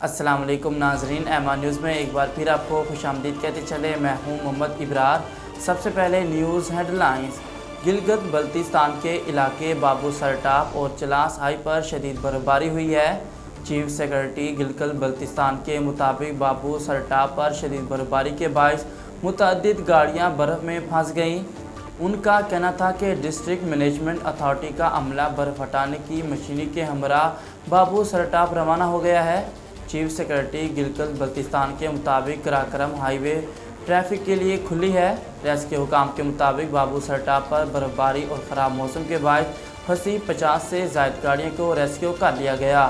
السلام علیکم ناظرین، ایم نیوز میں ایک بار پھر آپ کو خوش آمدید کہتے چلے۔ میں ہوں محمد ابرار۔ سب سے پہلے news headlines. Gilgit Baltistan کے علاقے بابو سر ٹاپ اور چلاس ہائی پر شدید برفباری ہوئی ہے۔ چیف سیکرٹری گلگت بلتستان کے مطابق بابو سر ٹاپ پر شدید برفباری کے باعث متعدد گاڑیاں برف میں پھنس گئیں۔ ان کا کہنا تھا کہ ڈسٹرکٹ مینجمنٹ اتھارٹی کا عملہ برف ہٹانے کی مشینری کے ہمراہ بابو سر ٹاپ روانہ ہو گیا ہے۔ چیف سیکرٹری گلگت بلتستان کے مطابق قراقرم ہائی وے ٹریفک کے لیے کھلی ہے۔ ریسکیو حکام کے مطابق بابو سر ٹاپ پر برفباری اور خراب موسم کے باعث پھنسی 50 سے زائد گاڑیوں کو ریسکیو کر لیا گیا۔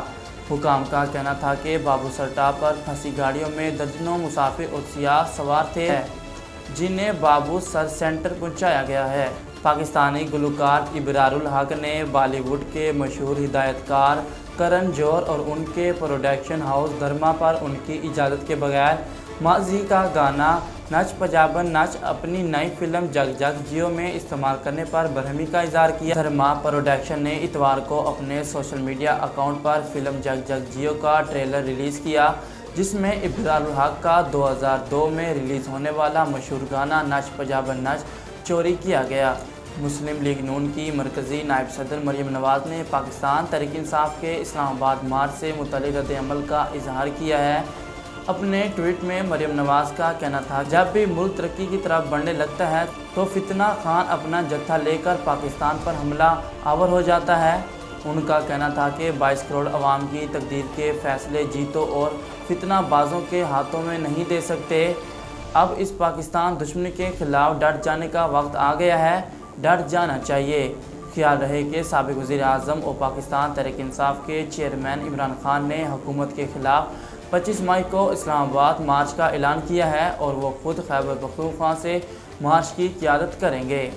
حکام کا کہنا تھا کہ بابو سر ٹاپ پر پھنسی گاڑیوں میں درجنوں مسافر اور سیاح سوار تھے، جنہیں بابو سر سینٹر پہنچایا گیا ہے۔ پاکستانی گلوکار ابرار الحق نے بالی ووڈ کے مشہور ہدایت کار کرن جوہر اور ان کے پروڈکشن ہاؤس دھرما پر ان کی اجازت کے بغیر ماضی کا گانا نچ پنجابن نچ اپنی نئی فلم جگ جگ جیو میں استعمال کرنے پر برہمی کا اظہار کیا۔ دھرما پروڈکشن نے اتوار کو اپنے سوشل میڈیا اکاؤنٹ پر فلم جگ جگ جیو کا ٹریلر ریلیز کیا، جس میں ابرار الحق کا 2002 میں ریلیز ہونے والا مشہور گانا نچ پنجابن نچ چوری کیا گیا۔ مسلم لیگ نون کی مرکزی نائب صدر مریم نواز نے پاکستان تحریک انصاف کے اسلام آباد مارچ سے متعلق رد عمل کا اظہار کیا ہے۔ اپنے ٹویٹ میں مریم نواز کا کہنا تھا کہ جب بھی ملک ترقی کی طرف بڑھنے لگتا ہے تو فتنہ خان اپنا جتھا لے کر پاکستان پر حملہ آور ہو جاتا ہے۔ ان کا کہنا تھا کہ 22 کروڑ عوام کی تقدیر کے فیصلے جیتوں اور فتنہ بازوں کے ہاتھوں میں نہیں دے سکتے۔ اب اس پاکستان دشمنی کے خلاف ڈٹ جانے کا وقت آ گیا ہے، ڈٹ جانا چاہیے۔ خیال رہے کہ سابق وزیر اعظم اور پاکستان تحریک انصاف کے چیئرمین عمران خان نے حکومت کے خلاف 25 مئی کو اسلام آباد مارچ کا اعلان کیا ہے اور وہ خود خیبر پختونخوا سے مارچ کی قیادت کریں گے۔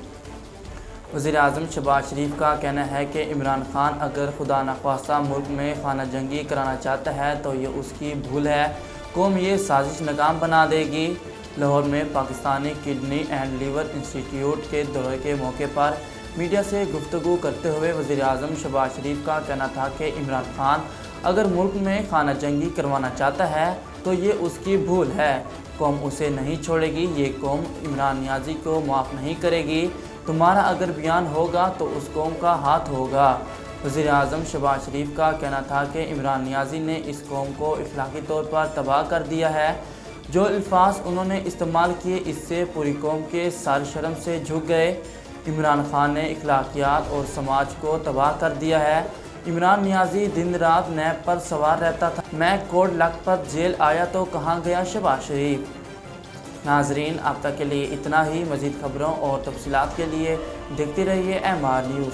وزیر اعظم شہباز شریف کا کہنا ہے کہ عمران خان اگر خدا نخواستہ ملک میں خانہ جنگی کرانا چاہتا ہے تو یہ اس کی بھول ہے، قوم یہ سازش ناکام بنا دے گی۔ لاہور میں پاکستانی کڈنی اینڈ لیور انسٹی ٹیوٹ کے دورے کے موقع پر میڈیا سے گفتگو کرتے ہوئے وزیر اعظم شہباز شریف کا کہنا تھا کہ عمران خان اگر ملک میں خانہ جنگی کروانا چاہتا ہے تو یہ اس کی بھول ہے، قوم اسے نہیں چھوڑے گی، یہ قوم عمران نیازی کو معاف نہیں کرے گی۔ تمہارا اگر بیان ہوگا تو اس قوم کا ہاتھ ہوگا۔ وزیر اعظم شہباز شریف کا کہنا تھا کہ عمران نیازی نے اس قوم کو اخلاقی طور پر تباہ کر دیا ہے۔ جو الفاظ انہوں نے استعمال کیے اس سے پوری قوم کے سر شرم سے جھک گئے۔ عمران خان نے اخلاقیات اور سماج کو تباہ کر دیا ہے۔ عمران نیازی دن رات نیب پر سوار رہتا تھا، میں کوڑ لکھپت جیل آیا تو کہاں گیا شہباز شریف۔ ناظرین، اب تک کے لیے اتنا ہی۔ مزید خبروں اور تفصیلات کے لیے دیکھتے رہیے ایم نیوز۔